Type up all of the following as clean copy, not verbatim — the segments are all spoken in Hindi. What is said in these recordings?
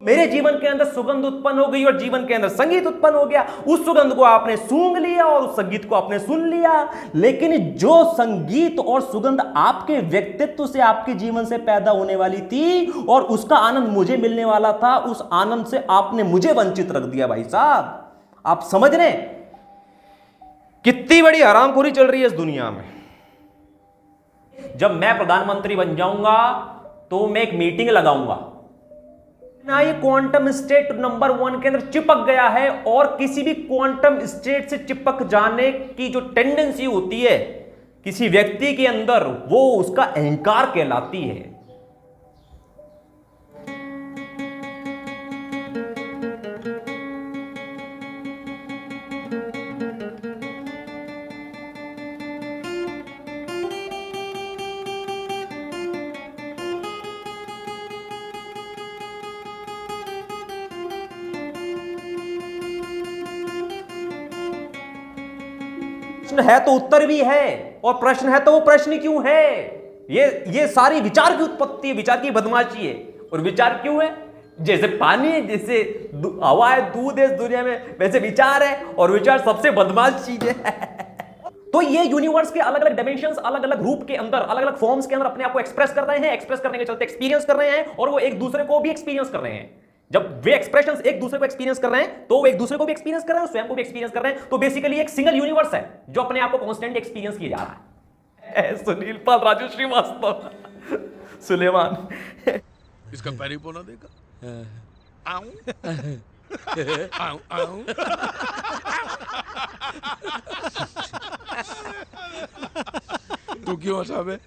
मेरे जीवन के अंदर सुगंध उत्पन्न हो गई और जीवन के अंदर संगीत उत्पन्न हो गया। उस सुगंध को आपने सूंघ लिया और उस संगीत को आपने सुन लिया, लेकिन जो संगीत और सुगंध आपके व्यक्तित्व से, आपके जीवन से पैदा होने वाली थी और उसका आनंद मुझे मिलने वाला था, उस आनंद से आपने मुझे वंचित रख दिया। भाई साहब, आप समझ रहे हैं कितनी बड़ी हरामखोरी चल रही है इस दुनिया में। जब मैं प्रधानमंत्री बन जाऊंगा तो मैं एक मीटिंग लगाऊंगा ना, ये क्वांटम स्टेट नंबर 1 के अंदर चिपक गया है और किसी भी क्वांटम स्टेट से चिपक जाने की जो टेंडेंसी होती है किसी व्यक्ति के अंदर, वो उसका अहंकार कहलाती है। प्रश्न है तो उत्तर भी है, और प्रश्न है तो वो प्रश्न क्यों है। ये सारी विचार की उत्पत्ति है, विचार की बदमाशी है। और विचार क्यों है? जैसे पानी है, जैसे हवा है, दूध है इस दुनिया में, वैसे विचार है, और विचार सबसे बदमाश चीज है। तो ये यूनिवर्स के अलग अलग डायमेंशंस, अलग अलग रूप के अंदर, अलग अलग फॉर्म्स के अंदर अपने आप को एक्सप्रेस कर रहे हैं, एक्सप्रेस करने के चलते एक्सपीरियंस कर रहे हैं, और वो एक दूसरे को भी एक्सपीरियंस कर रहे हैं। जब वे एक्सप्रेशंस एक दूसरे को एक्सपीरियंस कर रहे हैं तो वो एक दूसरे को भी एक्सपीरियंस कर रहे हैं, स्वयं को भी एक्सपीरियंस कर रहे हैं। तो बेसिकली एक सिंगल यूनिवर्स है जो अपने आप को कांस्टेंट एक्सपीरियंस किया जा रहा है। सुनील पाल, राजू श्रीवास्तव, सुलेमान, इसका पैरी पोना देगा। आऊं आऊं आऊं। तू क्यों हंसा बे?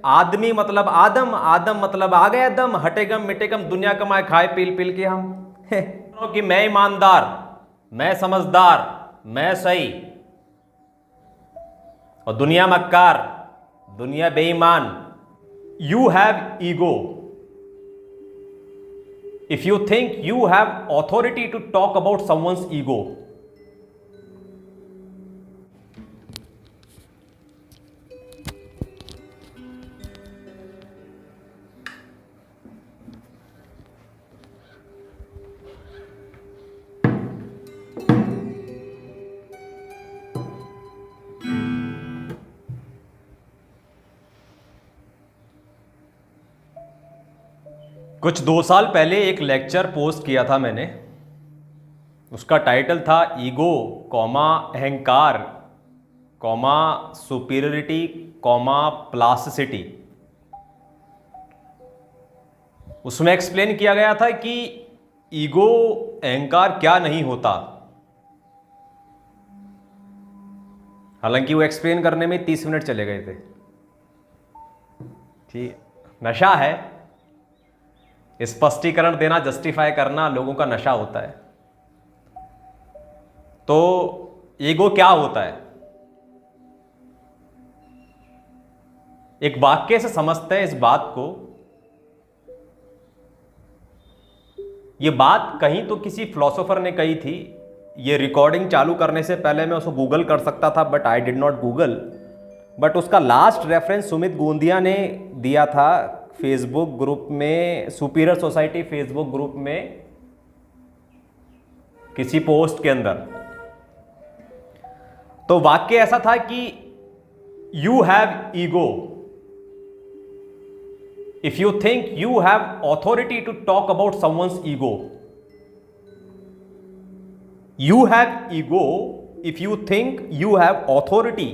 आदमी मतलब आदम, आदम मतलब आ गया दम, हटेगम मिटेगम, दुनिया कमाए खाए पील पील के हम। कि मैं ईमानदार, मैं समझदार, मैं सही, और दुनिया मक्कार, दुनिया बेईमान। You have ego if you think you have authority to talk about someone's ego. कुछ 2 साल पहले एक लेक्चर पोस्ट किया था मैंने। उसका टाइटल था ईगो कॉमा अहंकार कॉमा सुपीरियरिटी कॉमा प्लास्टिसिटी। उसमें एक्सप्लेन किया गया था कि ईगो अहंकार क्या नहीं होता। हालांकि वो एक्सप्लेन करने में 30 मिनट चले गए थे। ठीक, नशा है, स्पष्टीकरण देना, जस्टिफाई करना लोगों का नशा होता है। तो ईगो क्या होता है, एक वाक्य से समझते हैं इस बात को। ये बात कहीं तो किसी फिलोसोफर ने कही थी। ये रिकॉर्डिंग चालू करने से पहले मैं उसको गूगल कर सकता था, but I did not Google. But उसका लास्ट रेफरेंस सुमित गोंदिया ने दिया था फेसबुक ग्रुप में, सुपीरियर सोसाइटी फेसबुक ग्रुप में किसी पोस्ट के अंदर। तो वाक्य ऐसा था कि you have ego if you think you have authority to talk about someone's ego. You have ego if you think you have authority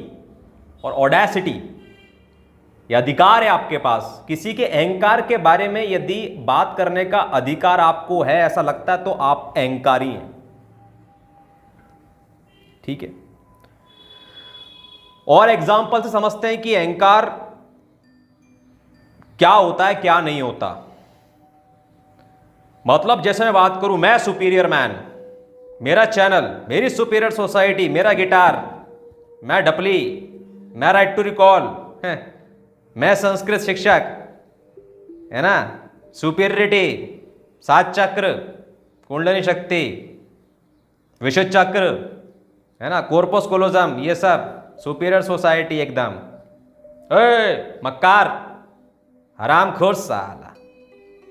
और ऑडेसिटी, यह अधिकार है आपके पास। किसी के अहंकार के बारे में यदि बात करने का अधिकार आपको है, ऐसा लगता है, तो आप अहंकारी हैं। ठीक है। और एग्जाम्पल से समझते हैं कि अहंकार क्या होता है, क्या नहीं होता। मतलब जैसे मैं बात करूं, मैं सुपीरियर मैन, मेरा चैनल, मेरी सुपीरियर सोसाइटी, मेरा गिटार, मैं डपली, मैं राइट टू रिकॉल, मैं संस्कृत शिक्षक, है ना, सुपीरियरिटी, 7 चक्र, कुंडलिनी शक्ति, विशुद्ध चक्र, है ना, कॉर्पस कोलोजम, ये सब सुपीरियर सोसाइटी एकदम। मक्कार, हरामखोर साला,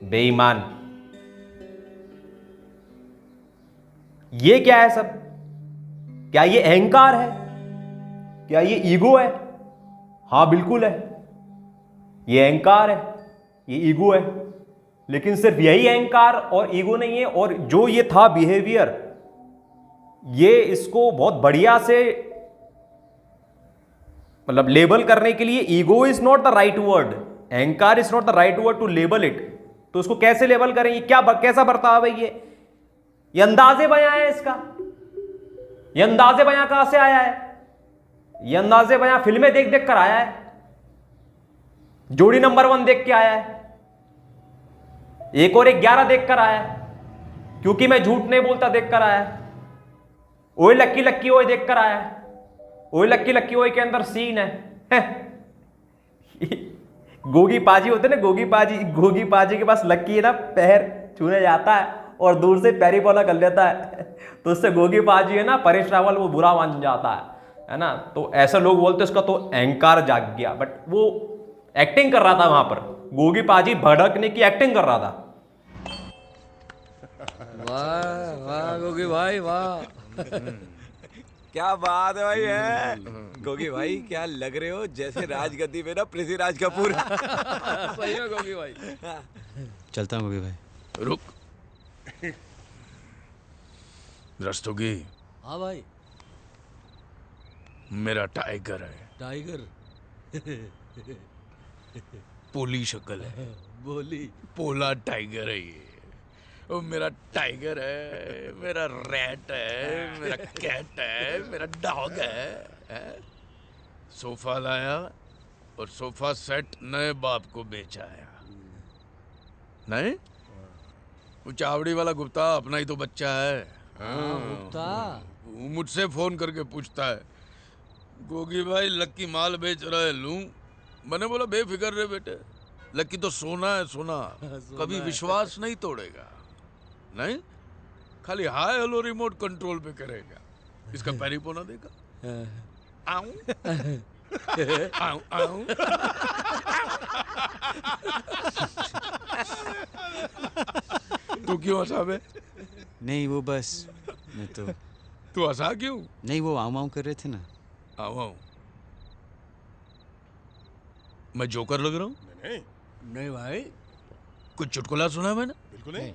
बेईमान। ये क्या है सब? क्या ये अहंकार है? क्या ये ईगो है? हां बिल्कुल है, ये अहंकार है, ये ईगो है। लेकिन सिर्फ यही अहंकार और ईगो नहीं है, और जो ये था बिहेवियर, ये इसको बहुत बढ़िया से मतलब लेबल करने के लिए ego is not the right word, अहंकार is not the right word to label it. तो उसको कैसे लेबल करें? ये क्या कैसा बर्ताव है? ये अंदाजे बयां है इसका। ये अंदाजे बयां कहां से आया है? ये अंदाजे बयां फिल्में देख देख कर आया है, जोड़ी नंबर 1 देख के आया है, एक और 11 देख कर आया है, क्योंकि मैं झूठ नहीं बोलता देख कर आया है, ओए लक्की लक्की ओए देख कर आया है, ओए लक्की लक्की ओए के अंदर सीन है। गोगी पाजी होते ना, गोगी पाजी के पास लक्की है ना, पैर छूने जाता है और दूर से पैरी बोला कर लेता है, तो उससे गोगी पाजी है ना, परेश रावल वो बुरा मान जाता है ना। तो ऐसे लोग बोलते उसका तो अहंकार जाग गया, बट वो एक्टिंग कर रहा था वहां पर, गोगी पाजी भड़कने की एक्टिंग कर रहा था। वाह वाह गोगी भाई वाह। क्या बात है भाई है गोगी भाई, क्या लग रहे हो जैसे राजगद्दी पे ना पृथ्वीराज कपूर। सही है गोगी भाई। चलता हूँ गोगी भाई। रुक रस्तोगी, हाँ भाई। मेरा टाइगर है, टाइगर पोली शक्ल है, बोली पोला टाइगर है ये। वो मेरा टाइगर है, मेरा रैट है, मेरा कैट है, मेरा डॉग है? सोफा लाया और सोफा सेट नए बाप को बेचाया। नहीं, वो चावड़ी वाला गुप्ता अपना ही तो बच्चा है। गुप्ता वो मुझसे फोन करके पूछता है, गोगी भाई लक्की माल बेच रहा है, लूं? मैंने बोला बेफिक्र रहे बेटे, लक्की तो सोना है, सोना कभी विश्वास नहीं तोड़ेगा। नहीं, खाली हाय हेलो रिमोट कंट्रोल पे करेगा। इसका पैरी पोना देगा। आऊं आऊं आऊं। तू क्यों हंसा बे? नहीं वो बस मैं तो तू हंसा क्यों? नहीं, वो आऊ आऊ कर रहे थे ना। आऊं आऊं। मैं जोकर लग रहा हूँ? नहीं भाई। कुछ चुटकुला सुना है मैंने? बिल्कुल नहीं।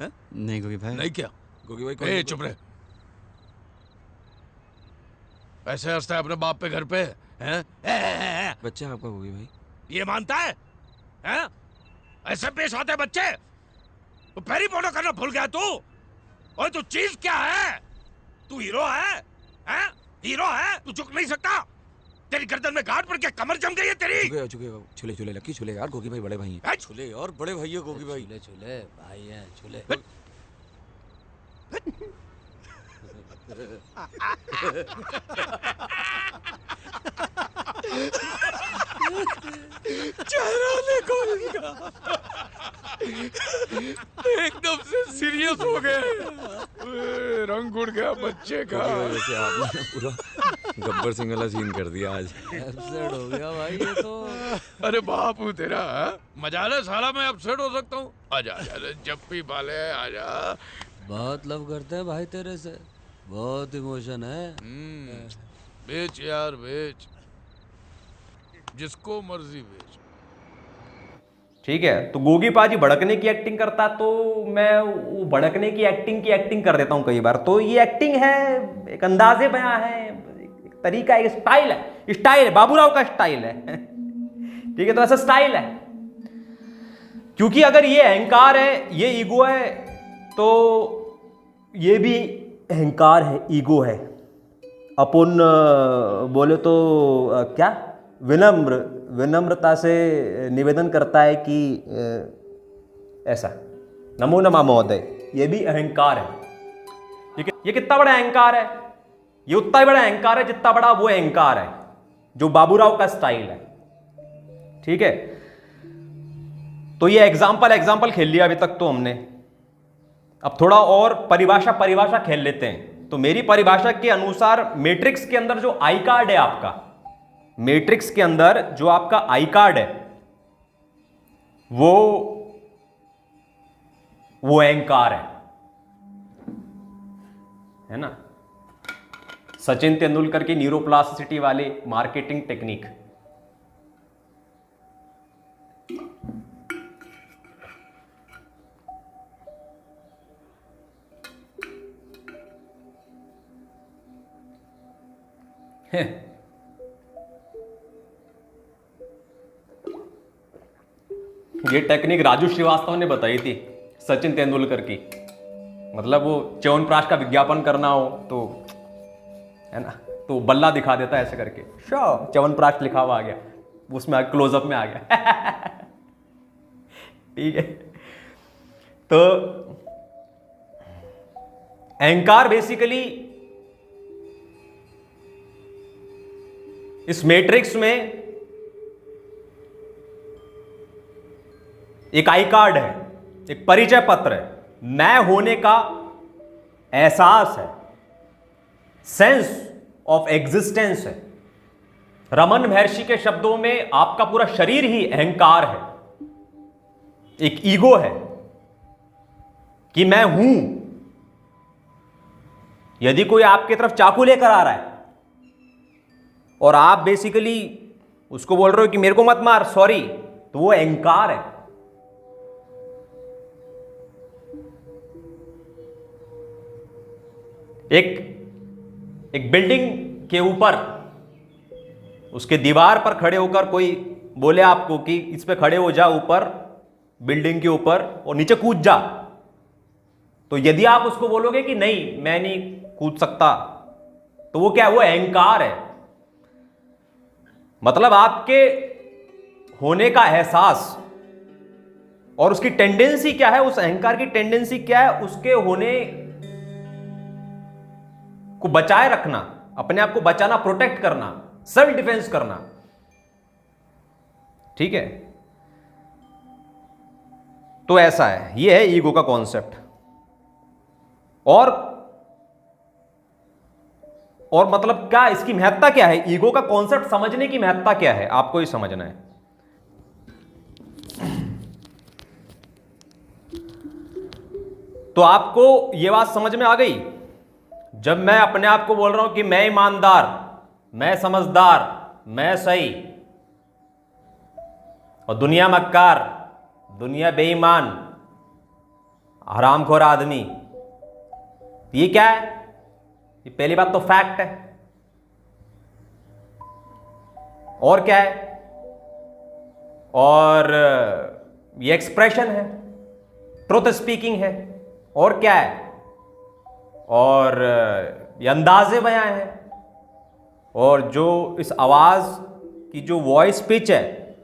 नहीं गोगी भाई। नहीं क्या? गोगी भाई ए चुप रहे। ऐसे हंसता है अपने बाप पे घर पे, हैं? बच्चा आपका गोगी भाई। ये मानता है? हैं? ऐसे पेश आते हैं बच्चे? तो पैरी पोना करना भूल गया तू? और तू चीज क्या है? तू हीरो है? हैं? हीरो है? तू झुक नहीं सकता? तेरी गर्दन में गांठ पड़ के कमर जम गई है तेरी। चुके छुले छुले लक्की छुले यार, गोगी भाई बड़े भाई हैं। हैं? छुले और बड़े भाई है गोगी भाई। छुले छुले भाई हैं छुले। चेहरा देखो इसका, एकदम से सीरियस हो गए। रंग उड़ गया बच्चे का। वैसे आपने पूरा गब्बर सिंह वाला सीन कर दिया आज। अपसेट हो गया भाई ये तो। अरे बाप हूँ तेरा, मजाले साला मैं अपसेट हो सकता हूँ? आजा आजा जप्पी वाले आजा। बहुत लव करते हैं भाई तेरे से, बहुत इमोशन है। बेच यार बेच, जिसको मर्जी बेच। ठीक है, तो गोगी पाजी भड़कने की एक्टिंग करता, तो मैं वो भड़कने की एक्टिंग कर देता हूं कई बार। तो ये एक्टिंग है, एक अंदाजे बयां है, एक तरीका, एक स्टाइल है। स्टाइल है, बाबूराव का स्टाइल है। ठीक है, तो ऐसा स्टाइल है। क्योंकि अगर ये अहंकार है, ये ईगो है, तो ये भी अहंकार है, ईगो है। अपन बोले तो क्या, विनम्रता से निवेदन करता है कि ऐसा, नमो नमः महोदय, ये भी अहंकार है। ठीक है, ये कितना बड़ा अहंकार है? ये उतना ही बड़ा अहंकार है जितना बड़ा वो अहंकार है जो बाबूराव का स्टाइल है। ठीक है, तो ये एग्जाम्पल खेल लिया अभी तक तो हमने। अब थोड़ा और परिभाषा खेल लेते हैं। तो मेरी परिभाषा के अनुसार मैट्रिक्स के अंदर जो आई कार्ड है आपका, मैट्रिक्स के अंदर जो आपका आई कार्ड है, वो अहंकार है। है ना। सचिन तेंदुलकर की न्यूरोप्लास्टिसिटी वाली मार्केटिंग टेक्निक। ये टेक्निक राजू श्रीवास्तव ने बताई थी सचिन तेंदुलकर की। मतलब वो च्यवनप्राश का विज्ञापन करना हो तो, है ना, तो बल्ला दिखा देता है ऐसे करके, च्यवनप्राश लिखा हुआ आ गया, उसमें क्लोजअप में आ गया। ठीक है। तो अहंकार बेसिकली इस मैट्रिक्स में एक आई कार्ड है, एक परिचय पत्र है, मैं होने का एहसास है, सेंस ऑफ एग्जिस्टेंस है। रमन महर्षि के शब्दों में आपका पूरा शरीर ही अहंकार है, एक ईगो है कि मैं हूं। यदि कोई आपकी तरफ चाकू लेकर आ रहा है और आप बेसिकली उसको बोल रहे हो कि मेरे को मत मार, सॉरी, तो वो अहंकार है। एक बिल्डिंग के ऊपर, उसके दीवार पर खड़े होकर कोई बोले आपको कि इस पे खड़े हो जा ऊपर, बिल्डिंग के ऊपर, और नीचे कूद जा, तो यदि आप उसको बोलोगे कि नहीं मैं नहीं कूद सकता, तो वो क्या है? वो अहंकार है। मतलब आपके होने का एहसास और उसकी टेंडेंसी क्या है, उस अहंकार की टेंडेंसी क्या है? उसके होने को बचाए रखना, अपने आप को बचाना, प्रोटेक्ट करना, सेल्फ डिफेंस करना। ठीक है। तो ऐसा है, ये है ईगो का कॉन्सेप्ट। और मतलब क्या इसकी महत्ता क्या है? ईगो का कॉन्सेप्ट समझने की महत्ता क्या है, आपको ही समझना है। तो आपको यह बात समझ में आ गई, जब मैं अपने आप को बोल रहा हूं कि मैं ईमानदार, मैं समझदार, मैं सही, और दुनिया मक्कार, दुनिया बेईमान, हरामखोर आदमी, ये क्या है? ये पहली बात तो फैक्ट है। और क्या है? और ये एक्सप्रेशन है, ट्रुथ स्पीकिंग है। और क्या है? और ये अंदाजे बयां है। और जो इस आवाज की जो वॉइस पिच है,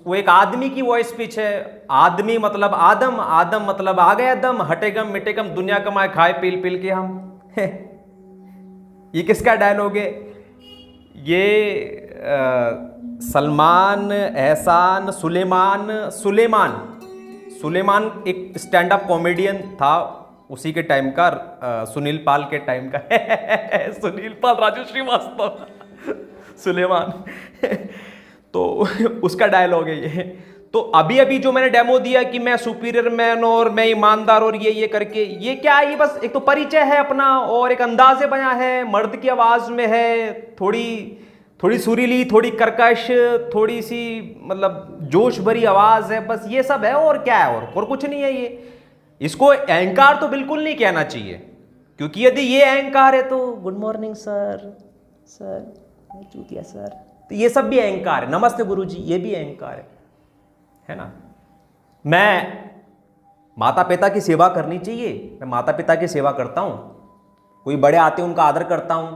वो एक आदमी की वॉइस पिच है। आदमी मतलब आदम, आदम मतलब आ गया दम, हटेगम मिटेगम दुनिया कमाए खाए पील पील के हम। ये किसका डायलॉग है? ये सलमान, एहसान, सुलेमान एक स्टैंड अप कॉमेडियन था उसी के टाइम का, सुनील पाल के टाइम का। सुनील पाल, राजू श्रीवास्तव, सुलेमान। तो उसका डायलॉग है ये। तो अभी अभी जो मैंने डेमो दिया कि मैं सुपीरियर मैन और मैं ईमानदार और ये करके, ये क्या है? ये बस एक तो परिचय है अपना, और एक अंदाजे बयां है, मर्द की आवाज में है, थोड़ी सुरीली, थोड़ी कर्कश, थोड़ी सी मतलब जोश भरी आवाज है, बस ये सब है। और क्या है? और कुछ नहीं है। ये इसको अहंकार तो बिल्कुल नहीं कहना चाहिए, क्योंकि यदि ये अहंकार है तो गुड मॉर्निंग सर, चूतिया सर, तो ये सब भी अहंकार है। नमस्ते गुरुजी, ये भी अहंकार है ना। मैं माता पिता की सेवा करनी चाहिए, मैं माता पिता की सेवा करता हूं। कोई बड़े आते हैं उनका आदर करता हूं।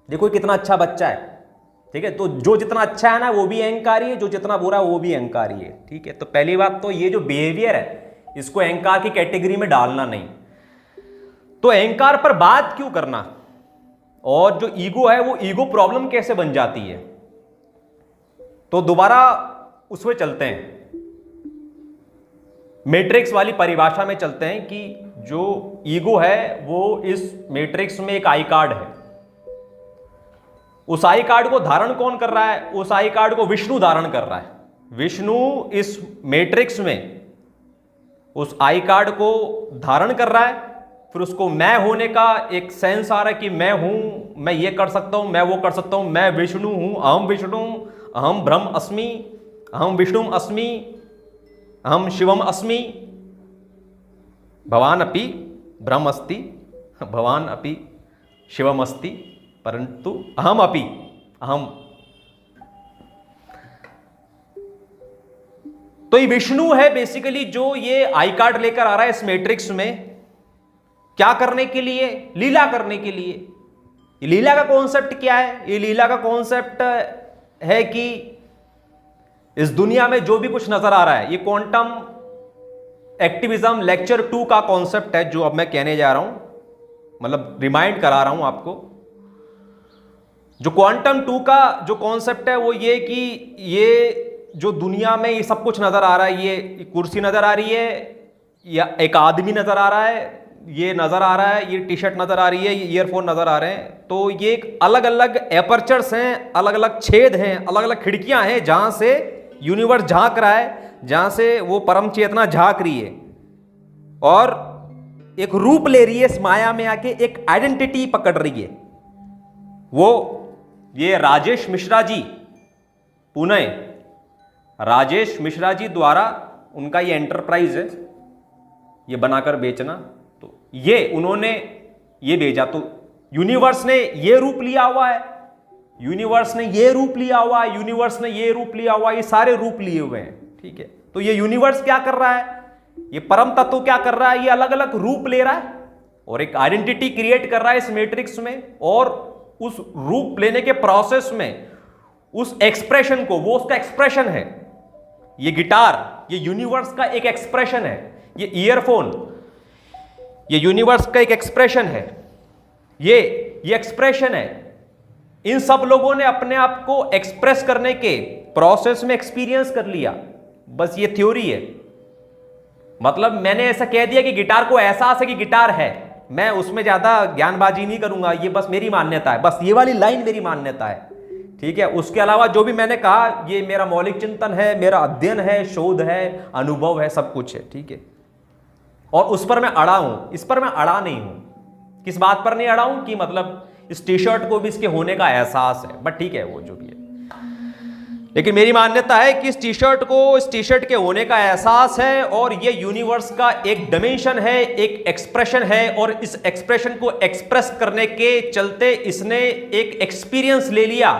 देखो कितना अच्छा बच्चा है, ठीक है। तो जो जितना अच्छा है ना वो भी अहंकारी है, जो जितना बुरा है वो भी अहंकारी है। ठीक है। तो पहली बात तो ये जो बिहेवियर है इसको अहंकार की कैटेगरी में डालना नहीं। तो अहंकार पर बात क्यों करना, और जो ईगो है वो ईगो प्रॉब्लम कैसे बन जाती है, तो दोबारा उसमें चलते हैं, मैट्रिक्स वाली परिभाषा में चलते हैं कि जो ईगो है वो इस मैट्रिक्स में एक आई कार्ड है। उस आई कार्ड को धारण कौन कर रहा है? उस आई कार्ड को विष्णु धारण कर रहा है। विष्णु इस मैट्रिक्स में उस आई कार्ड को धारण कर रहा है फिर उसको मैं होने का एक सेंस आ रहा है कि मैं हूं, मैं ये कर सकता हूं, मैं वो कर सकता हूं, मैं विष्णु हूं, अहम विष्णु, अहम ब्रह्म अस्मि, अहम विष्णु अस्मि, अहम शिवम अस्मि, भवान अपि ब्रह्म अस्ति, भवान अपि शिवम अस्ति, परंतु अहम अपि अहम। तो ये विष्णु है बेसिकली जो ये आई कार्ड लेकर आ रहा है इस मैट्रिक्स में, क्या करने के लिए? लीला करने के लिए। ये लीला का कॉन्सेप्ट क्या है? ये लीला का कॉन्सेप्ट है कि इस दुनिया में जो भी कुछ नजर आ रहा है, ये क्वांटम एक्टिविज्म लेक्चर 2 का कॉन्सेप्ट है जो अब मैं कहने जा रहा हूं, मतलब रिमाइंड करा रहा हूं आपको। जो क्वांटम 2 का जो कॉन्सेप्ट है वो ये कि ये जो दुनिया में ये सब कुछ नजर आ रहा है, ये कुर्सी नजर आ रही है, या एक आदमी नजर आ रहा है, ये नजर आ रहा है, ये टी शर्ट नजर आ रही है, ये ईयरफोन नजर आ रहे हैं, तो ये एक अलग अलग एपर्चर्स हैं, अलग अलग छेद हैं, अलग अलग खिड़कियां हैं जहां से यूनिवर्स झांक रहा है, जहां से वो परम चेतना झांक रही है और एक रूप ले रही है इस माया में आके, एक आइडेंटिटी पकड़ रही है। वो ये राजेश मिश्रा जी, पुणे, राजेश मिश्रा जी द्वारा उनका ये एंटरप्राइज है, ये बनाकर बेचना। तो ये उन्होंने ये भेजा, तो यूनिवर्स ने ये रूप लिया हुआ है, यूनिवर्स ने ये रूप लिया हुआ है, यूनिवर्स ने ये रूप लिया हुआ है, ये सारे रूप लिए हुए हैं, ठीक है। तो ये यूनिवर्स क्या कर रहा है, ये परम तत्व क्या कर रहा है, ये अलग अलग रूप ले रहा है और एक आइडेंटिटी क्रिएट कर रहा है इस मैट्रिक्स में, और उस रूप लेने के प्रोसेस में उस एक्सप्रेशन को, वो उसका एक्सप्रेशन है। ये गिटार, ये यूनिवर्स का एक एक्सप्रेशन है, ये ईयरफोन, ये यूनिवर्स का एक एक्सप्रेशन है, ये एक्सप्रेशन है। इन सब लोगों ने अपने आप को एक्सप्रेस करने के प्रोसेस में एक्सपीरियंस कर लिया, बस ये थ्योरी है। मतलब मैंने ऐसा कह दिया कि गिटार को एहसास है कि गिटार है, मैं उसमें ज्यादा ज्ञानबाजी नहीं करूंगा, ये बस मेरी मान्यता है, बस ये वाली लाइन मेरी मान्यता है, ठीक है। उसके अलावा जो भी मैंने कहा ये मेरा मौलिक चिंतन है, मेरा अध्ययन है, शोध है, अनुभव है, सब कुछ है, ठीक है। और उस पर मैं अड़ा हूं, इस पर मैं अड़ा नहीं हूं। किस बात पर नहीं अड़ा हूं कि मतलब इस टी शर्ट को भी इसके होने का एहसास है, बट ठीक है वो जो भी है। लेकिन मेरी मान्यता है कि इस टी शर्ट को, इस टी शर्ट के होने का एहसास है और ये यूनिवर्स का एक डायमेंशन है, एक एक्सप्रेशन है, और इस एक्सप्रेशन को एक्सप्रेस करने के चलते इसने एक एक्सपीरियंस ले लिया।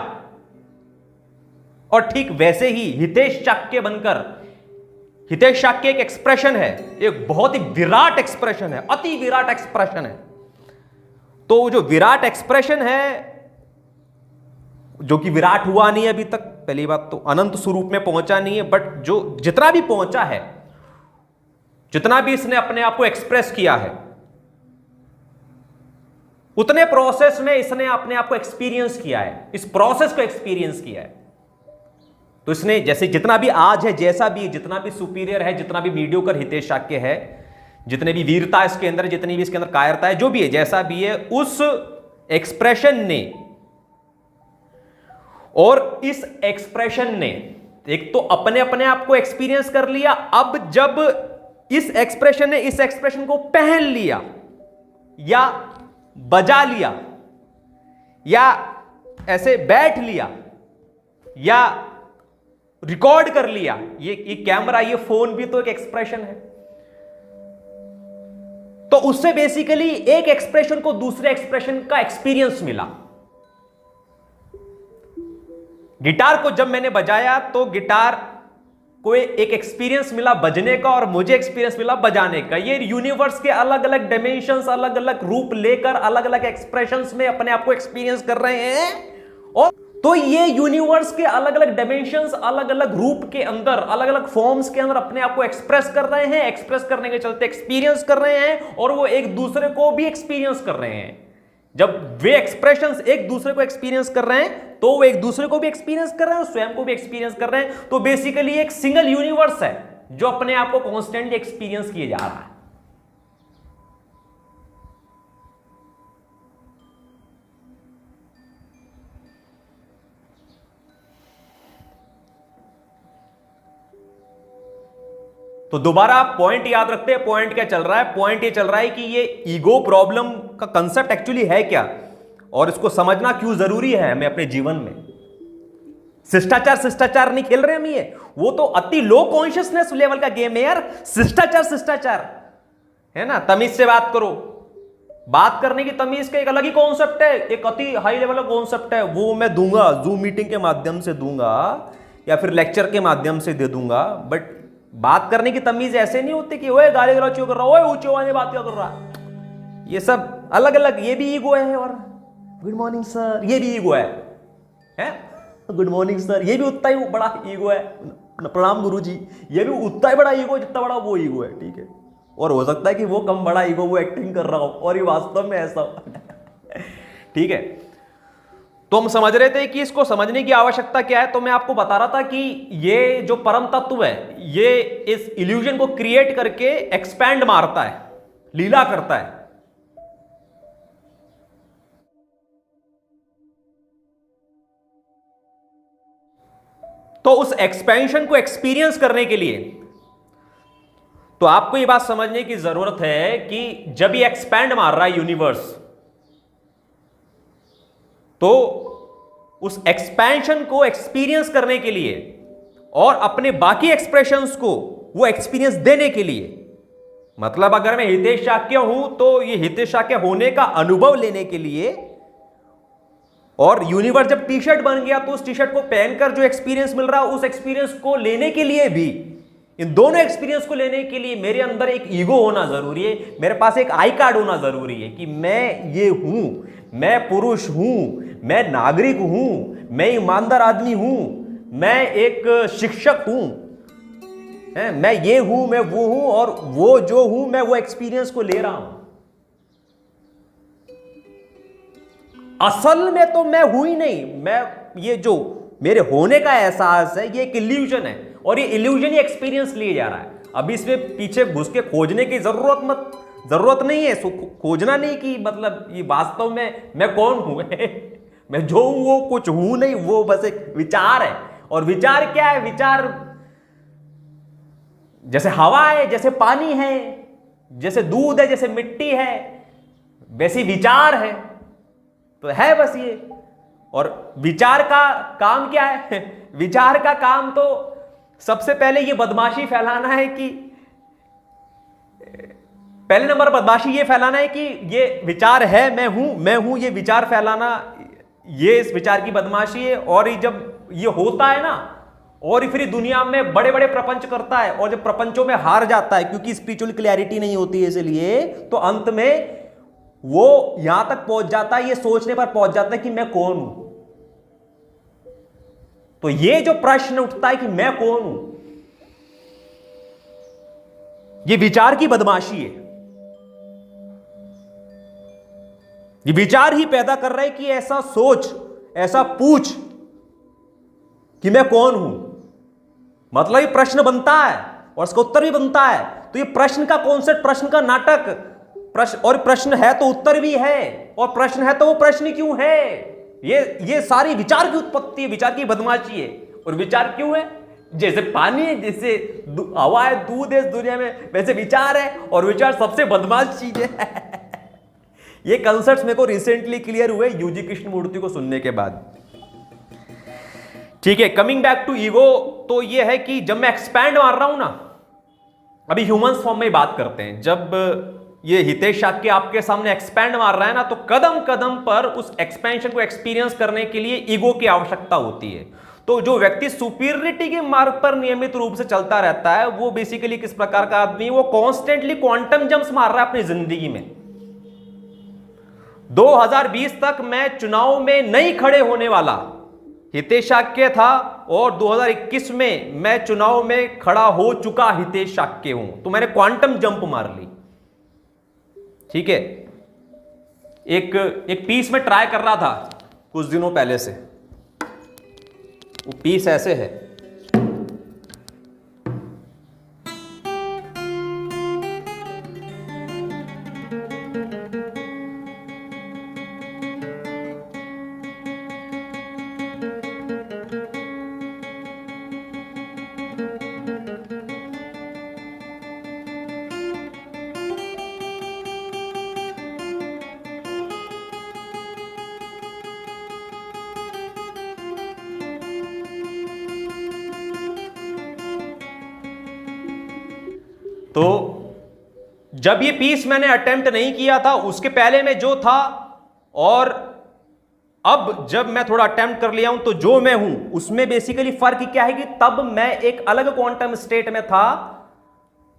और ठीक वैसे ही हितेश शाक्य बनकर, हितेश शाक्य एक एक्सप्रेशन है, एक बहुत ही विराट एक्सप्रेशन है, अति विराट एक्सप्रेशन है। तो जो विराट एक्सप्रेशन है, जो कि विराट हुआ नहीं अभी तक, पहली बात तो अनंत स्वरूप में पहुंचा नहीं है, बट जो जितना भी पहुंचा है, जितना भी इसने अपने आप को एक्सप्रेस किया है, उतने प्रोसेस में इसने अपने आप को एक्सपीरियंस किया है, इस प्रोसेस को एक्सपीरियंस किया है। तो इसने जैसे जितना भी आज है, जैसा भी, जितना भी सुपीरियर है, जितना भी मीडियोकर हितेश शाक्य है, जितने भी वीरता इसके अंदर, जितनी भी इसके अंदर कायरता है, जो भी है, जैसा भी है, उस एक्सप्रेशन ने, और इस एक्सप्रेशन ने एक तो अपने अपने आप को एक्सपीरियंस कर लिया। अब जब इस एक्सप्रेशन ने इस एक्सप्रेशन को पहन लिया या बजा लिया या ऐसे बैठ लिया या रिकॉर्ड कर लिया, ये कैमरा, ये फोन भी तो एक एक्सप्रेशन है। तो उससे बेसिकली एक एक्सप्रेशन को दूसरे एक्सप्रेशन का एक्सपीरियंस मिला। गिटार को जब मैंने बजाया तो गिटार को एक एक्सपीरियंस मिला बजने का, और मुझे एक्सपीरियंस मिला बजाने का। ये यूनिवर्स के अलग अलग डायमेंशंस, अलग अलग रूप लेकर अलग अलग एक्सप्रेशंस में अपने आप को एक्सपीरियंस कर रहे हैं। और तो ये यूनिवर्स के अलग अलग डायमेंशंस, अलग अलग रूप के अंदर, अलग अलग फॉर्म्स के अंदर अपने आप को एक्सप्रेस कर रहे हैं, एक्सप्रेस करने के चलते एक्सपीरियंस कर रहे हैं, और वो एक दूसरे को भी एक्सपीरियंस कर रहे हैं। जब वे एक्सप्रेशंस एक दूसरे को एक्सपीरियंस कर रहे हैं तो वो एक दूसरे को भी एक्सपीरियंस कर रहे हैं और स्वयं को भी एक्सपीरियंस कर रहे हैं। तो बेसिकली एक सिंगल यूनिवर्स है जो अपने आप को कॉन्स्टेंटली एक्सपीरियंस किए जा रहा है। तो दोबारा पॉइंट याद रखते हैं। पॉइंट क्या चल रहा है? पॉइंट ये चल रहा है कि ये ईगो प्रॉब्लम का कंसेप्ट एक्चुअली है क्या, और इसको समझना क्यों जरूरी है हमें अपने जीवन में। शिष्टाचार शिष्टाचार नहीं खेल रहे हम, ये वो तो अति लो कॉन्शियसनेस लेवल का गेम है यार। शिष्टाचार शिष्टाचार है ना, तमीज से बात करो। बात करने की तमीज का एक अलग ही कॉन्सेप्ट है, एक अति हाई लेवल का कॉन्सेप्ट है। वो मैं दूंगा, जूम मीटिंग के माध्यम से दूंगा या फिर लेक्चर के माध्यम से दे दूंगा। बट बात करने की तमीज ऐसे नहीं होती कि ओए गाली गलौज क्यों कर रहा, ओए ऊंचे आवाज में बात क्या कर रहा। ये सब अलग अलग, ये भी ईगो है। और गुड मॉर्निंग सर, ये भी ईगो है? गुड मॉर्निंग सर, ये भी उतना ही बड़ा ईगो है। प्रणाम गुरुजी, ये भी उतना ही बड़ा ईगो है जितना बड़ा वो ईगो है। ठीक है, और हो सकता है कि वो कम बड़ा ईगो वो एक्टिंग कर रहा हो और ये वास्तव में ऐसा हो। ठीक है, तो हम समझ रहे थे कि इसको समझने की आवश्यकता क्या है। तो मैं आपको बता रहा था कि ये जो परम तत्व है, ये इस इल्यूजन को क्रिएट करके एक्सपैंड मारता है, लीला करता है। तो उस एक्सपेंशन को एक्सपीरियंस करने के लिए तो आपको यह बात समझने की जरूरत है कि जब ये एक्सपैंड मार रहा है यूनिवर्स, तो उस एक्सपेंशन को एक्सपीरियंस करने के लिए और अपने बाकी एक्सप्रेशंस को वो एक्सपीरियंस देने के लिए, मतलब अगर मैं हितेश शाक्य हूं तो ये हितेश शाक्य होने का अनुभव लेने के लिए, और यूनिवर्स जब टी शर्ट बन गया तो उस टी शर्ट को पहनकर जो एक्सपीरियंस मिल रहा है उस एक्सपीरियंस को लेने के लिए भी, इन दोनों एक्सपीरियंस को लेने के लिए मेरे अंदर एक ईगो होना जरूरी है, मेरे पास एक आई कार्ड होना जरूरी है कि मैं ये हूं, मैं पुरुष हूं, मैं नागरिक हूं, मैं ईमानदार आदमी हूं, मैं एक शिक्षक हूं, मैं ये हूं, मैं वो हूं, और वो जो हूं मैं वो एक्सपीरियंस को ले रहा हूं। असल में तो मैं हूं ही नहीं, मैं ये जो मेरे होने का एहसास है ये एक इल्यूजन है, और ये इल्यूजन ही एक्सपीरियंस लिए जा रहा है। अभी इसमें पीछे घुस के खोजने की जरूरत नहीं है। खोजना नहीं कि मतलब ये वास्तव में मैं कौन हूं। मैं जो हूं वो कुछ हूं नहीं, वो बस एक विचार है। और विचार क्या है? विचार जैसे हवा है, जैसे पानी है, जैसे दूध है, जैसे मिट्टी है, वैसे विचार है। तो है बस ये। और विचार का काम क्या है? विचार का काम तो सबसे पहले ये बदमाशी फैलाना है कि पहले नंबर बदमाशी ये फैलाना है कि ये विचार है, मैं हूं, ये विचार फैलाना, ये इस विचार की बदमाशी है। और ये जब ये होता है ना, और फिर दुनिया में बड़े बड़े प्रपंच करता है, और जब प्रपंचों में हार जाता है क्योंकि स्पिरिचुअल क्लैरिटी नहीं होती है, इसलिए तो अंत में वो यहां तक पहुंच जाता है, ये सोचने पर पहुंच जाता है कि मैं कौन हूं। तो ये जो प्रश्न उठता है कि मैं कौन हूं, ये विचार की बदमाशी है। ये विचार ही पैदा कर रहा है कि ऐसा सोच, ऐसा पूछ कि मैं कौन हूं। मतलब ये प्रश्न बनता है और इसका उत्तर भी बनता है। तो ये प्रश्न का कॉन्सेप्ट, प्रश्न का नाटक, प्रश्न, और प्रश्न है तो उत्तर भी है, और प्रश्न है तो वो प्रश्न क्यों है, ये सारी विचार की उत्पत्ति है, विचार की बदमाशी है। और विचार क्यों है? जैसे पानी है, जैसे हवा है, दूध है इस दुनिया में, वैसे विचार है, और विचार सबसे बदमाश चीज है। ये कंसेप्ट मेरे को रिसेंटली क्लियर हुए यूजी कृष्णमूर्ति को सुनने के बाद। ठीक है, कमिंग बैक टू ईगो, तो ये है कि जब मैं एक्सपैंड मार रहा हूं ना, अभी ह्यूमंस फॉर्म में बात करते हैं, जब ये हितेश शाक्य आपके सामने एक्सपैंड मार रहा है ना, तो कदम कदम पर उस एक्सपेंशन को एक्सपीरियंस करने के लिए ईगो की आवश्यकता होती है। तो जो व्यक्ति सुपीरियरिटी के मार्ग पर नियमित रूप से चलता रहता है, वो बेसिकली किस प्रकार का आदमी? वो कॉन्स्टेंटली क्वांटम जंप्स मार रहा है अपनी जिंदगी में। 2020 तक मैं चुनाव में नहीं खड़े होने वाला हितेश शाक्य था, और 2021 में मैं चुनाव में खड़ा हो चुका हितेश शाक्य हूं। तो मैंने क्वांटम जंप मार ली। ठीक है, एक पीस में ट्राई कर रहा था कुछ दिनों पहले से। वो पीस ऐसे है, तो जब ये पीस मैंने अटेम्प्ट नहीं किया था, उसके पहले में जो था, और अब जब मैं थोड़ा अटेम्प्ट कर लिया हूं, तो जो मैं हूं उसमें बेसिकली फर्क क्या है कि तब मैं एक अलग क्वांटम स्टेट में था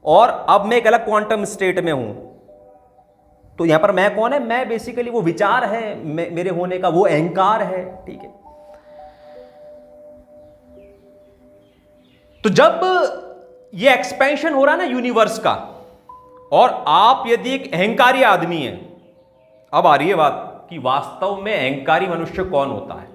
और अब मैं एक अलग क्वांटम स्टेट में हूं। तो यहां पर मैं कौन है? मैं बेसिकली वो विचार है, मेरे होने का वो अहंकार है। ठीक है, तो जब ये एक्सपेंशन हो रहा है ना यूनिवर्स का, और आप यदि एक अहंकारी आदमी हैं, अब आ रही है बात कि वास्तव में अहंकारी मनुष्य कौन होता है।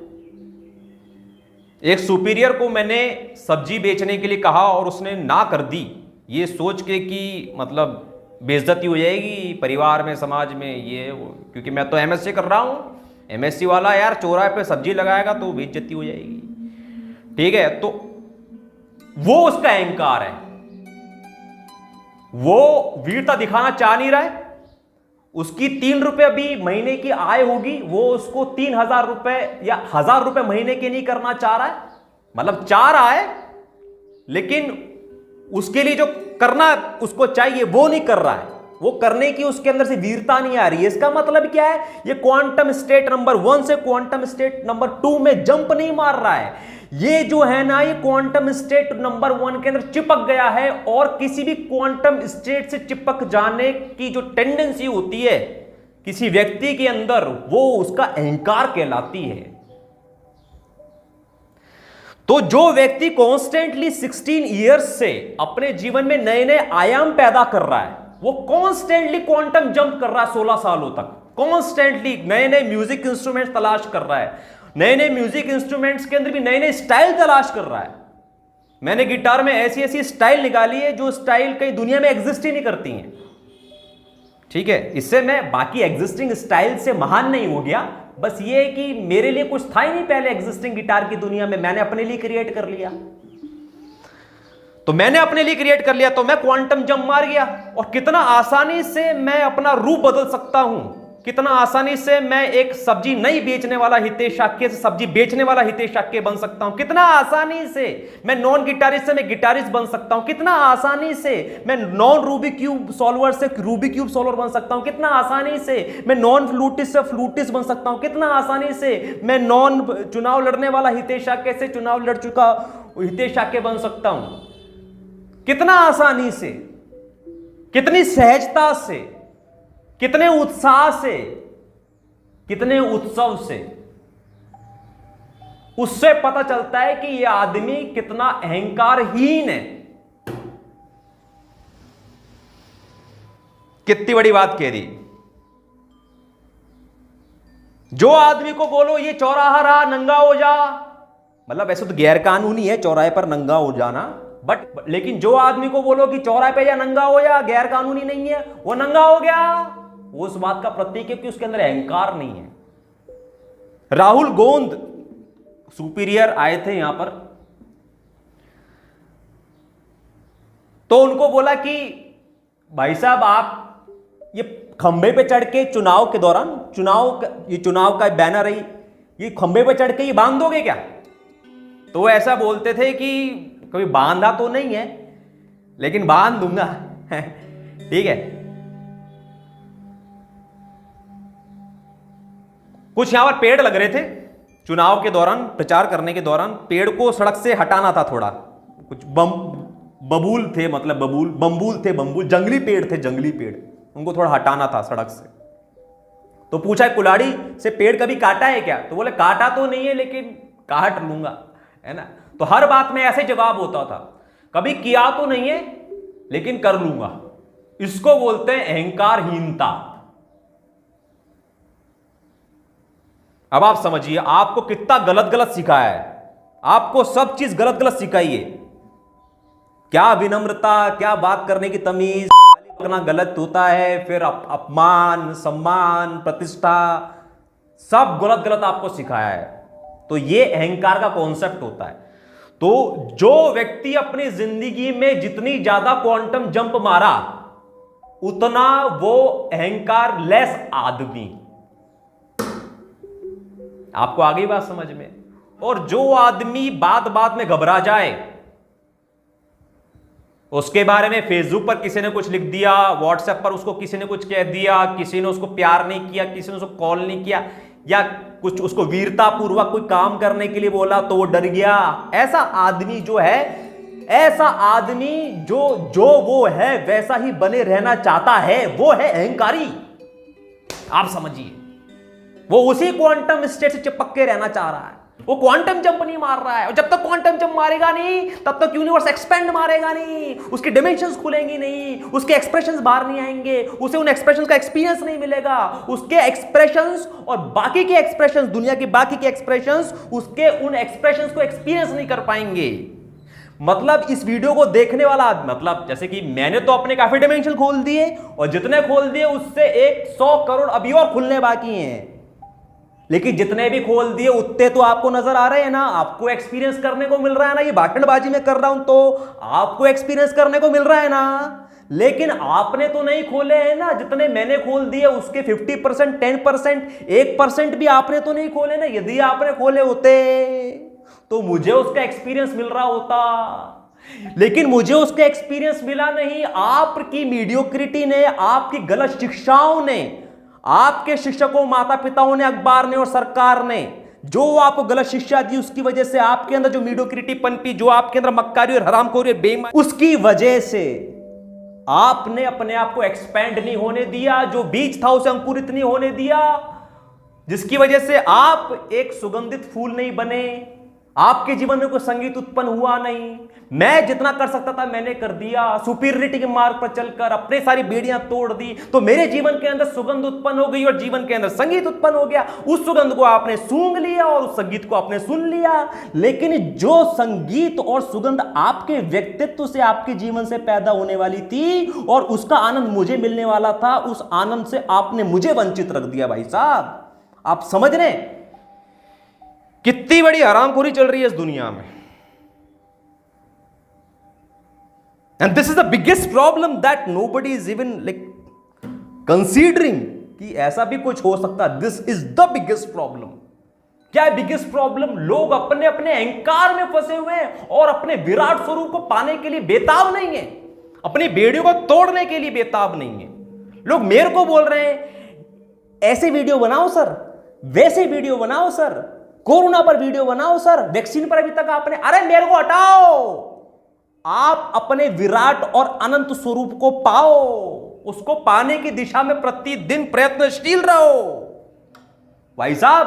एक सुपीरियर को मैंने सब्जी बेचने के लिए कहा और उसने ना कर दी, ये सोच के कि मतलब बेइज्जती हो जाएगी परिवार में, समाज में, ये वो, क्योंकि मैं तो एमएससी कर रहा हूं, एमएससी वाला यार चौराहे पे सब्जी लगाएगा तो बेइज्जती हो जाएगी। ठीक है, तो वो उसका अहंकार है, वो वीरता दिखाना चाह नहीं रहा है। उसकी 3 रुपए भी महीने की आय होगी, वो उसको 3000 रुपए या 1000 रुपए महीने के नहीं करना चाह रहा है, मतलब चाह रहा है, लेकिन उसके लिए जो करना उसको चाहिए वो नहीं कर रहा है, वो करने की उसके अंदर से वीरता नहीं आ रही है। इसका मतलब क्या है? ये क्वांटम स्टेट नंबर 1 से क्वांटम स्टेट नंबर 2 में जंप नहीं मार रहा है। ये जो है ना, ये क्वांटम स्टेट नंबर 1 के अंदर चिपक गया है, और किसी भी क्वांटम स्टेट से चिपक जाने की जो टेंडेंसी होती है किसी व्यक्ति के अंदर, वो उसका अहंकार कहलाती है। तो जो व्यक्ति कॉन्स्टेंटली 16 ईयर्स से अपने जीवन में नए नए आयाम पैदा कर रहा है, वो कॉन्स्टेंटली क्वांटम जंप कर रहा है 16 सालों तक, कॉन्स्टेंटली नए नए म्यूजिक इंस्ट्रूमेंट्स तलाश कर रहा है, नए नए म्यूजिक इंस्ट्रूमेंट्स के अंदर भी नए नए स्टाइल तलाश कर रहा है। मैंने गिटार में ऐसी ऐसी स्टाइल निकाली है जो स्टाइल कहीं दुनिया में एग्जिस्ट ही नहीं करती हैं। ठीक है, इससे मैं बाकी एग्जिस्टिंग स्टाइल से महान नहीं हो गया, बस ये है कि मेरे लिए कुछ था ही नहीं पहले एग्जिस्टिंग गिटार की दुनिया में, मैंने अपने लिए क्रिएट कर लिया। तो मैंने अपने लिए क्रिएट कर लिया तो मैं क्वांटम जंप मार गया, और कितना आसानी से मैं अपना रूप बदल सकता हूं, कितना आसानी से मैं एक सब्जी नहीं बेचने वाला हितेश शाक्य से सब्जी बेचने वाला हितेश शाक्य बन सकता हूं, कितना आसानी से मैं नॉन गिटारिस्ट से मैं गिटारिस्ट बन सकता हूं, कितना आसानी से मैं नॉन रूबी क्यूब सॉल्वर से रूबी क्यूब सॉल्वर बन सकता हूं, कितना आसानी से मैं नॉन फ्लूटिस्ट से फ्लूटिस्ट बन सकता हूं, कितना आसानी से मैं नॉन चुनाव लड़ने वाला हितेश शाक्य से चुनाव लड़ चुका हितेश शाक्य बन सकता हूं, कितना आसानी से, कितनी सहजता से, कितने उत्साह से, कितने उत्सव से। उससे पता चलता है कि यह आदमी कितना अहंकारहीन है। कितनी बड़ी बात कह रही। जो आदमी को बोलो ये चौराहा रहा नंगा हो जा, मतलब ऐसे तो गैर कानूनी है चौराहे पर नंगा हो जाना, बट लेकिन जो आदमी को बोलो कि चौराहे पे या नंगा हो या, गैर कानूनी नहीं है, वो नंगा हो गया, वो उस बात का प्रतीक है कि उसके अंदर अहंकार नहीं है। राहुल गोंद सुपीरियर आए थे यहां पर, तो उनको बोला कि भाई साहब आप ये खंबे पे चढ़ के चुनाव के दौरान, ये चुनाव का बैनर है, ये खंबे पे चढ़ के ये बांध दोगे क्या? तो वो ऐसा बोलते थे कि कभी बांधा तो नहीं है लेकिन बांध दूंगा। ठीक है, कुछ यहां पर पेड़ लग रहे थे चुनाव के दौरान, प्रचार करने के दौरान पेड़ को सड़क से हटाना था थोड़ा, कुछ बबूल थे, मतलब बम्बूल जंगली पेड़ थे, जंगली पेड़, उनको थोड़ा हटाना था सड़क से। तो पूछा कुल्हाड़ी से पेड़ कभी काटा है क्या? तो बोले काटा तो नहीं है लेकिन काट लूंगा, है ना। तो हर बात में ऐसे जवाब होता था, कभी किया तो नहीं है लेकिन कर लूंगा। इसको बोलते हैं अहंकारहीनता। अब आप समझिए आपको कितना गलत गलत सिखाया है, आपको सब चीज गलत गलत सिखाई है। क्या विनम्रता, क्या बात करने की तमीज, करना गलत होता है, फिर अपमान, सम्मान, प्रतिष्ठा, सब गलत गलत आपको सिखाया है। तो ये अहंकार का कॉन्सेप्ट होता है। तो जो व्यक्ति अपनी जिंदगी में जितनी ज्यादा क्वांटम जंप मारा उतना वो अहंकार लेस आदमी। आपको आ गई बात समझ में? और जो आदमी बात बात में घबरा जाए उसके बारे में फेसबुक पर किसी ने कुछ लिख दिया, व्हाट्सएप पर उसको किसी ने कुछ कह दिया, किसी ने उसको प्यार नहीं किया, किसी ने उसको कॉल नहीं किया, या कुछ उसको वीरता पूर्वक कोई काम करने के लिए बोला तो वो डर गया। ऐसा आदमी जो है, ऐसा आदमी जो वो है वैसा ही बने रहना चाहता है, वो है अहंकारी। आप समझिए, वो उसी क्वांटम स्टेट से चिपक के रहना चाह रहा है, वो क्वांटम जंप नहीं मार रहा है। और जब तक क्वांटम जंप मारेगा नहीं तब तक यूनिवर्स एक्सपेंड मारेगा नहीं, उसके डिमेंशंस खुलेंगी नहीं, उसके एक्सप्रेशंस बाहर नहीं आएंगे, उसे उन एक्सप्रेशंस का एक्सपीरियंस नहीं मिलेगा। उसके एक्सप्रेशंस और बाकी के एक्सप्रेशंस, दुनिया के बाकी के एक्सप्रेशंस, उसके उन एक्सप्रेशंस को एक्सपीरियंस नहीं कर पाएंगे। मतलब इस वीडियो को देखने वाला आदमी, मतलब जैसे कि मैंने तो अपने काफी डिमेंशन खोल दिए, और जितने खोल दिए उससे 100 करोड़ अभी और खुलने बाकी हैं। लेकिन जितने भी खोल दिए उतने तो आपको नजर आ रहे हैं ना, आपको एक्सपीरियंस करने को मिल रहा है ना। ये भाषणबाजी में कर रहा हूं तो आपको एक्सपीरियंस करने को मिल रहा है ना, लेकिन आपने तो नहीं खोले हैं ना। जितने मैंने खोल दिए उसके 50%, 10%, 1% भी आपने तो नहीं खोले ना। यदि आपने खोले होते तो मुझे उसका एक्सपीरियंस मिल रहा होता, लेकिन मुझे उसका एक्सपीरियंस मिला नहीं। आपकी मीडियोक्रिटी ने, आपकी गलत शिक्षाओं ने, आपके शिक्षकों, माता पिताओं ने, अखबार ने और सरकार ने जो आपको गलत शिक्षा दी, उसकी वजह से आपके अंदर जो मीडियोक्रिटी पनपी, जो आपके अंदर मक्कारी और हरामखोरी और बेईमानी, उसकी वजह से आपने अपने आप को एक्सपैंड नहीं होने दिया। जो बीज था उसे अंकुरित नहीं होने दिया, जिसकी वजह से आप एक सुगंधित फूल नहीं बने, आपके जीवन में कोई संगीत उत्पन्न हुआ नहीं। मैं जितना कर सकता था मैंने कर दिया, सुपीरियरिटी के मार्ग पर चलकर अपने सारी बेड़ियां तोड़ दी, तो मेरे जीवन के अंदर सुगंध उत्पन्न हो गई और जीवन के अंदर संगीत उत्पन्न हो गया। उस सुगंध को आपने सूंघ लिया और उस संगीत को आपने सुन लिया। लेकिन जो संगीत और सुगंध आपके व्यक्तित्व से, आपके जीवन से पैदा होने वाली थी और उसका आनंद मुझे मिलने वाला था, उस आनंद से आपने मुझे वंचित रख दिया। भाई साहब, आप समझ रहे हैं कितनी बड़ी हरामखोरी चल रही है इस दुनिया में। And this is the biggest problem that nobody is even like considering कि ऐसा भी कुछ हो सकता है। This is the biggest problem. क्या है बिगेस्ट प्रॉब्लम? लोग अपने अपने अहंकार में फंसे हुए हैं और अपने विराट स्वरूप को पाने के लिए बेताब नहीं है, अपनी बेड़ियों को तोड़ने के लिए बेताब नहीं है। लोग मेरे को बोल रहे हैं ऐसे वीडियो बनाओ सर, वैसे वीडियो बनाओ सर, कोरोना पर वीडियो बनाओ सर, वैक्सीन पर अभी तक आपने, अरे मेरे को हटाओ। आप अपने विराट और अनंत स्वरूप को पाओ, उसको पाने की दिशा में प्रतिदिन प्रयत्नशील रहो। भाई साहब,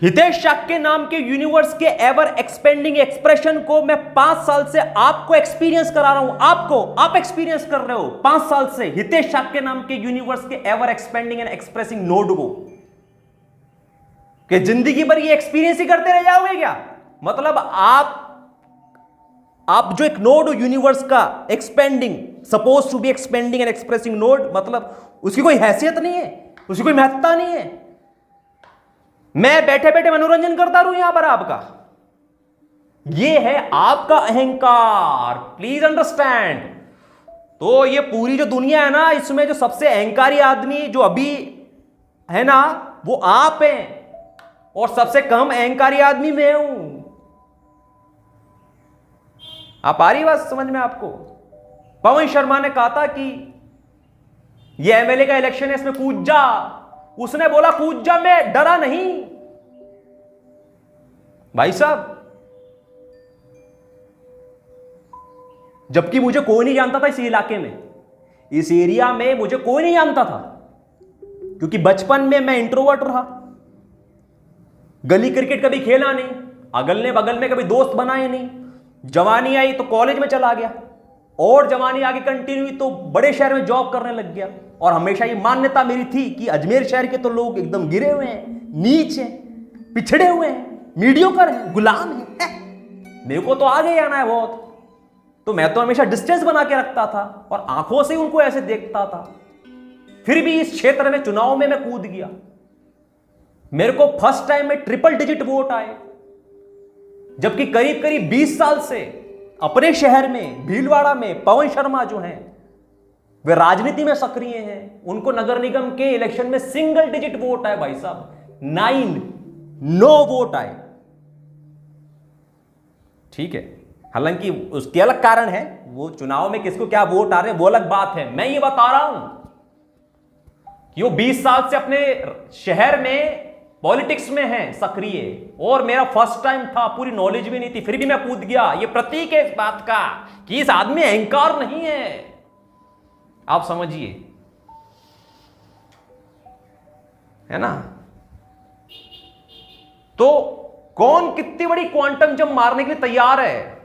हितेश शाक्य नाम के यूनिवर्स के एवर एक्सपेंडिंग एक्सप्रेशन को मैं 5 साल से आपको एक्सपीरियंस करा रहा हूं। आप एक्सपीरियंस कर रहे हो 5 साल से हितेश शाक्य नाम के यूनिवर्स के ever expanding and expressing node को। कि जिंदगी भर ये एक्सपीरियंस ही करते रह जाओगे क्या? मतलब आप जो एक नोड हो यूनिवर्स का, expanding, suppose to be expanding and expressing node, मतलब उसकी कोई हैसियत नहीं है, उसकी कोई महत्ता नहीं है। मैं बैठे बैठे मनोरंजन करता रहूं यहां पर आपका, ये है आपका अहंकार। Please understand. तो ये पूरी जो दुनिया है ना, इसमें जो सबसे अहंकारी आदमी जो अभी है ना, वो आप हैं, और सबसे कम अहंकारी आदमी मैं हूं। आप आ रही बात समझ में आपको? पवन शर्मा ने कहा था कि ये एमएलए का इलेक्शन है, इसमें कूद जा। उसने बोला कूद जा, मैं डरा नहीं। भाई साहब, जबकि मुझे कोई नहीं जानता था इस इलाके में, इस एरिया में मुझे कोई नहीं जानता था, क्योंकि बचपन में मैं इंट्रोवर्ट रहा, गली क्रिकेट कभी खेला नहीं, अगल ने बगल में कभी दोस्त बनाए नहीं। जवानी आई तो कॉलेज में चला गया, और जवानी आगे कंटिन्यू हुई तो बड़े शहर में जॉब करने लग गया। और हमेशा ये मान्यता मेरी थी कि अजमेर शहर के तो लोग एकदम गिरे हुए हैं, नीच हैं, पिछड़े हुए हैं, मीडियोकर हैं, गुलाम हैं। मेरे को तो आगे आना है बहुत, तो मैं तो हमेशा डिस्टेंस बना के रखता था और आंखों से उनको ऐसे देखता था। फिर भी इस क्षेत्र में चुनाव में मैं कूद गया। मेरे को फर्स्ट टाइम में ट्रिपल डिजिट वोट आए, जबकि करीब करीब 20 साल से अपने शहर में, भीलवाड़ा में, पवन शर्मा जो हैं वे राजनीति में सक्रिय हैं, उनको नगर निगम के इलेक्शन में सिंगल डिजिट वोट आए। भाई साहब, 9 वोट आए। ठीक है, हालांकि उसके अलग कारण है, वो चुनाव में किसको क्या वोट आ रहे हैं वो अलग बात है। मैं ये बता रहा हूं कि वो 20 साल से अपने शहर में पॉलिटिक्स में है सक्रिय, और मेरा फर्स्ट टाइम था, पूरी नॉलेज भी नहीं थी, फिर भी मैं कूद गया। ये प्रतीक है इस बात का कि इस आदमी अहंकार नहीं है, आप समझिए, है ना। तो कौन कितनी बड़ी क्वांटम जंप मारने के लिए तैयार है,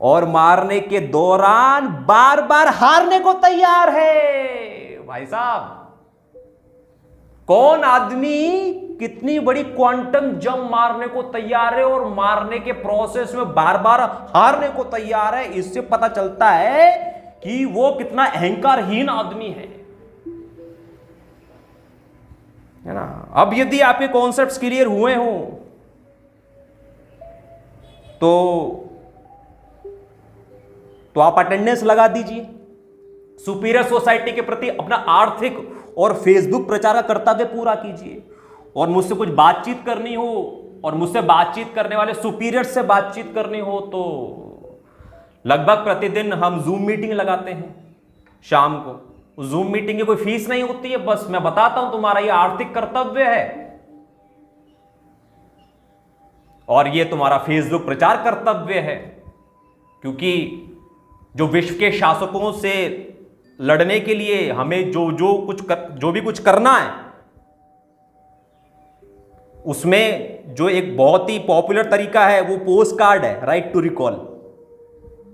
और मारने के दौरान बार बार हारने को तैयार है। भाई साहब, कौन आदमी कितनी बड़ी क्वांटम जंप मारने को तैयार है और मारने के प्रोसेस में बार बार हारने को तैयार है, इससे पता चलता है कि वो कितना अहंकारहीन आदमी है ना। अब यदि आपके कॉन्सेप्ट्स क्लियर हुए हों तो आप अटेंडेंस लगा दीजिए, सुपीरियर सोसाइटी के प्रति अपना आर्थिक और फेसबुक प्रचार का कर्तव्य पूरा कीजिए, और मुझसे कुछ बातचीत करनी हो और मुझसे बातचीत करने वाले सुपीरियर से बातचीत करनी हो तो लगभग प्रतिदिन हम जूम मीटिंग लगाते हैं शाम को। उस जूम मीटिंग की कोई फीस नहीं होती है, बस मैं बताता हूं तुम्हारा ये आर्थिक कर्तव्य है और ये तुम्हारा फेसबुक प्रचार कर्तव्य है, क्योंकि जो विश्व के शासकों से लड़ने के लिए हमें जो भी कुछ करना है, उसमें जो एक बहुत ही पॉपुलर तरीका है वो पोस्ट कार्ड है, राइट टू रिकॉल।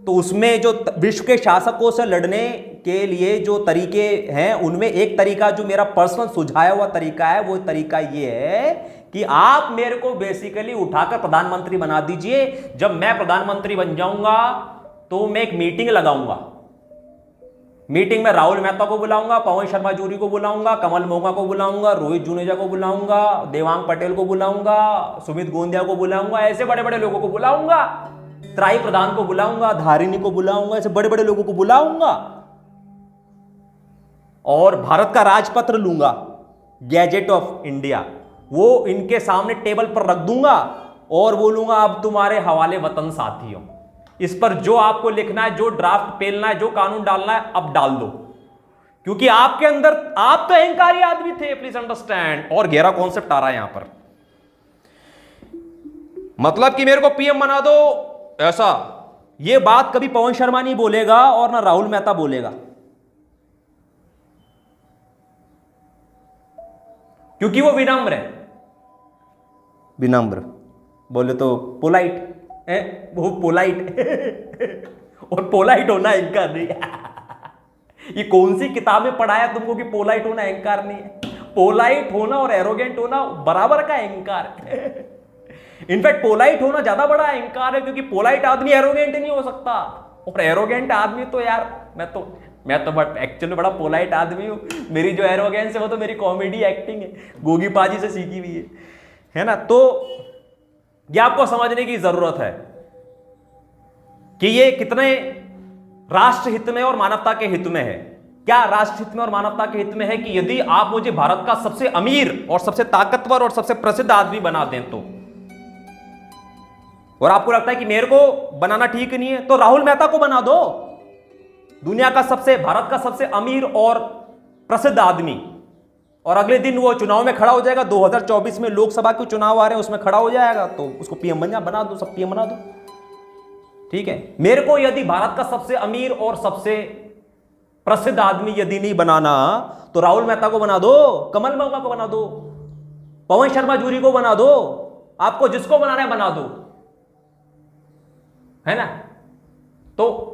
तो उसमें जो विश्व के शासकों से लड़ने के लिए जो तरीके हैं, उनमें एक तरीका जो मेरा पर्सनल सुझाया हुआ तरीका है, वो तरीका ये है कि आप मेरे को बेसिकली उठाकर प्रधानमंत्री बना दीजिए। जब मैं प्रधानमंत्री बन जाऊंगा तो मैं एक मीटिंग लगाऊंगा, मीटिंग में राहुल मेहता को बुलाऊंगा, पवन शर्मा जूरी को बुलाऊंगा, कमल मोंगा को बुलाऊंगा, रोहित जुनेजा को बुलाऊंगा, देवांग पटेल को बुलाऊंगा, सुमित गोंदिया को बुलाऊंगा, ऐसे बड़े बड़े लोगों को बुलाऊंगा, त्राई प्रधान को बुलाऊंगा, धारिणी को बुलाऊंगा, ऐसे बड़े बड़े लोगों को बुलाऊंगा और भारत का राजपत्र लूंगा, गैजेट ऑफ इंडिया, वो इनके सामने टेबल पर रख दूंगा और बोलूंगा अब तुम्हारे हवाले वतन साथियों, इस पर जो आपको लिखना है, जो ड्राफ्ट पेलना है, जो कानून डालना है, अब डाल दो। क्योंकि आपके अंदर, आप तो अहंकारी आदमी थे, प्लीज अंडरस्टैंड। और गहरा कॉन्सेप्ट आ रहा है यहां पर, मतलब कि मेरे को पीएम बना दो, ऐसा ये बात कभी पवन शर्मा नहीं बोलेगा और ना राहुल मेहता बोलेगा, क्योंकि वो विनम्र है। विनम्र बोले तो पोलाइट है, वो पोलाइट और पोलाइट होना अहंकार नहीं है। ये कौन सी किताब में पढ़ाया तुमको कि पोलाइट होना अहंकार नहीं है? पोलाइट होना और एरोगेंट होना बराबर का अहंकार है। इनफैक्ट पोलाइट होना ज्यादा बड़ा अहंकार है, क्योंकि पोलाइट आदमी एरोगेंट नहीं हो सकता, और एरोगेंट आदमी तो यार मैं तो बट एक्चुअली बड़ा पोलाइट आदमी हूं। मेरी जो एरोगेंस है वो तो मेरी कॉमेडी एक्टिंग है, गोगी पाजी से सीखी हुई है ना। तो ये आपको समझने की जरूरत है कि ये कितने राष्ट्र हित में और मानवता के हित में है। क्या राष्ट्र हित में और मानवता के हित में है कि यदि आप मुझे भारत का सबसे अमीर और सबसे ताकतवर और सबसे प्रसिद्ध आदमी बना दें तो, और आपको लगता है कि मेरे को बनाना ठीक नहीं है, तो राहुल मेहता को बना दो, दुनिया का भारत का सबसे अमीर और प्रसिद्ध आदमी, और अगले दिन वो चुनाव में खड़ा हो जाएगा। 2024 में लोकसभा के चुनाव आ रहे हैं, उसमें खड़ा हो जाएगा, तो उसको पीएम बना दो, सब पीएम बना दो, ठीक है। मेरे को यदि भारत का सबसे अमीर और सबसे प्रसिद्ध आदमी यदि नहीं बनाना, तो राहुल मेहता को बना दो, कमल मोंगा को बना दो, पवन शर्मा जूरी को बना दो, आपको जिसको बनाना है बना दो, है ना। तो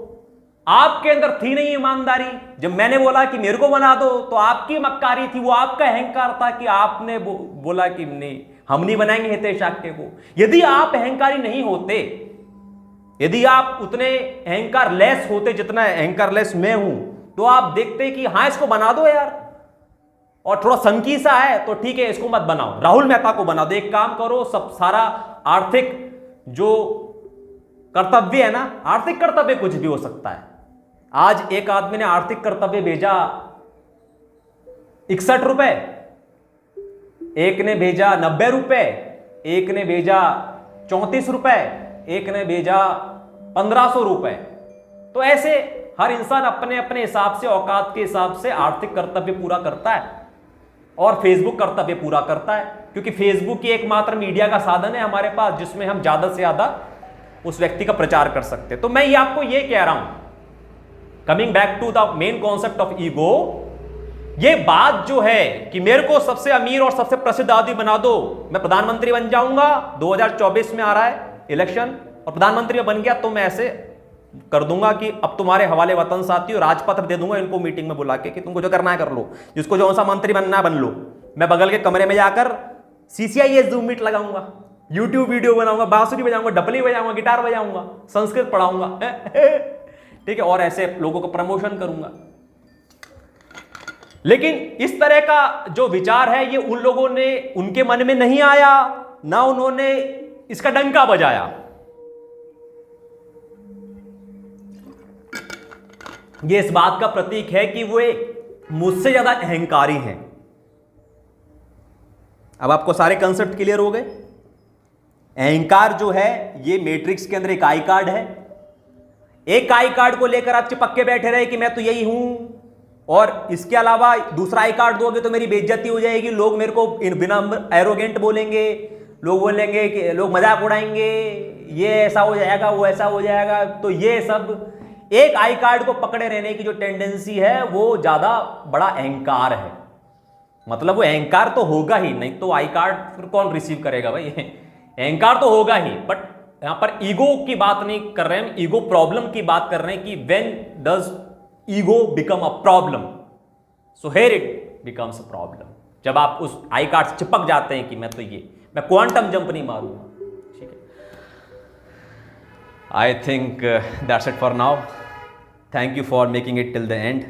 आपके अंदर थी नहीं ईमानदारी। जब मैंने बोला कि मेरे को बना दो, तो आपकी मक्कारी थी, वो आपका अहंकार था कि आपने बोला कि नहीं, हम नहीं बनाएंगे हितेश आक्टे को। यदि आप अहंकारी नहीं होते, यदि आप उतने अहंकार लेस होते जितना अहंकार लेस मैं हूं, तो आप देखते कि हाँ इसको बना दो यार, और थोड़ा संकी सा है तो ठीक है, इसको मत बनाओ, राहुल मेहता को बना दो। एक काम करो, सब सारा आर्थिक जो कर्तव्य है ना, आर्थिक कर्तव्य कुछ भी हो सकता है। आज एक आदमी ने आर्थिक कर्तव्य भेजा 61 रुपए, एक ने भेजा 90 रुपए, एक ने भेजा 34 रुपए, एक ने भेजा 1500 रुपए। तो ऐसे हर इंसान अपने अपने हिसाब से, औकात के हिसाब से आर्थिक कर्तव्य पूरा करता है और फेसबुक कर्तव्य पूरा करता है, क्योंकि फेसबुक ही एकमात्र मीडिया का साधन है हमारे पास जिसमें हम ज्यादा से ज्यादा उस व्यक्ति का प्रचार कर सकते हैं। तो मैं ये आपको ये कह रहा हूं, coming back to the main concept of ego, ये बात जो है कि मेरे को सबसे अमीर और सबसे प्रसिद्ध आदमी बना दो, मैं प्रधानमंत्री बन जाऊंगा, 2024 में आ रहा है इलेक्शन, और प्रधानमंत्री बन गया तो मैं ऐसे कर दूंगा कि अब तुम्हारे हवाले वतन साथियों राजपत्र दे दूंगा इनको मीटिंग में बुला के कि तुमको जो करना है कर लो, जिसको जो सा मंत्री बनना है बन लो। मैं बगल के कमरे में जाकर CCIA जूम मीट लगाऊंगा, यूट्यूब वीडियो बनाऊंगा, बांसुरी बजाऊंगा, डपली बजाऊंगा, गिटार बजाऊंगा, संस्कृत पढ़ाऊंगा, ठीक है, और ऐसे लोगों को प्रमोशन करूंगा। लेकिन इस तरह का जो विचार है ये उन लोगों ने, उनके मन में नहीं आया, ना उन्होंने इसका डंका बजाया। ये इस बात का प्रतीक है कि वे मुझसे ज्यादा अहंकारी हैं। अब आपको सारे कंसेप्ट क्लियर हो गए। अहंकार जो है ये मैट्रिक्स के अंदर एक आई कार्ड है। एक आई कार्ड को लेकर आप चिपक के बैठे रहे कि मैं तो यही हूं, और इसके अलावा दूसरा आई कार्ड दोगे तो मेरी बेइज्जती हो जाएगी, लोग मेरे को बिना एरोगेंट बोलेंगे, लोग बोलेंगे कि लोग मजाक उड़ाएंगे, ये ऐसा हो जाएगा, वो ऐसा हो जाएगा। तो ये सब एक आई कार्ड को पकड़े रहने की जो टेंडेंसी है वो ज्यादा बड़ा अहंकार है। मतलब वो अहंकार तो होगा ही, नहीं तो आई कार्ड फिर कौन रिसीव करेगा भाई। अहंकार तो होगा ही, बट यहां पर ईगो की बात नहीं कर रहे हैं, ईगो प्रॉब्लम की बात कर रहे हैं कि when does ego become a problem, so here it becomes a problem. जब आप उस आई कार्ड से चिपक जाते हैं कि मैं तो ये, मैं क्वांटम जंप नहीं मारूंगा, ठीक है। I think that's it for now. Thank you for making it till the end.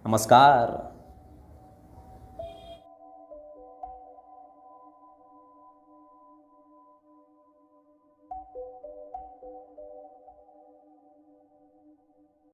नमस्कार।